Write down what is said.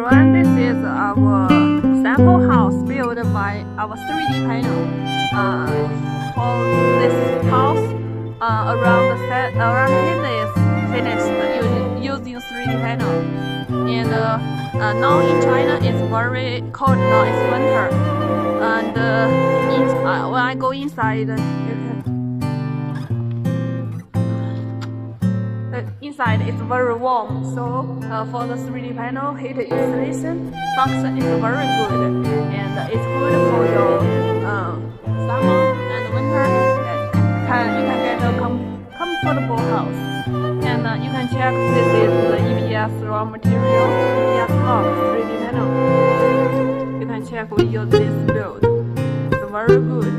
everyone, this is our sample house built by our 3D panel. For this house, around the it is finished using 3D panel. And now in China it's very cold. Now it's winter, and when I go inside, inside it's very warm, so for the 3D panel heat insulation function is very good, and it's good for your summer and winter. You can get a comfortable house, and you can check this is the EPS raw material, EPS block 3D panel. You can check we use this build. It's very good.